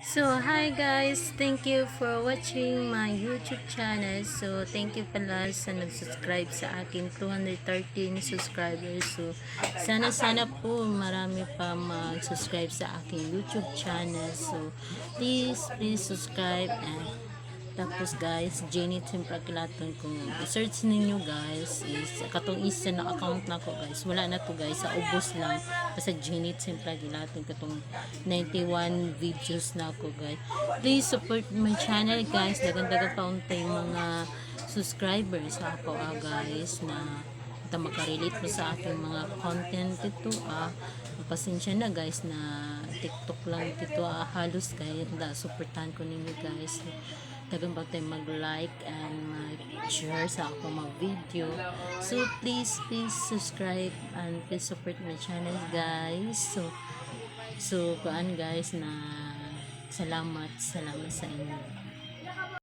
So, hi guys! Thank you for watching my YouTube channel. So, thank you pala sa nag-subscribe sa akin, 213 subscribers. So, sana po marami pa mag-subscribe sa aking YouTube channel. So, please subscribe. And tapos guys, Jenny Temprakilaton, kung i-search ninyo guys, is katong isa na account na ko guys, wala na to guys, sa ubos lang, basta Jenny Temprakilaton, katong 91 videos na ako guys. Please support my channel guys, dagan-dagan pa untay mga subscribers sa ako guys, na ito makarelate mo sa aking mga content ito pasensya na guys na TikTok lang ito halos guys, supportan ko ninyo guys, tagang ba tayo mag-like and mag-share sa ako mga video. So please subscribe and please support my channel guys. So kuan guys, na salamat sa inyo.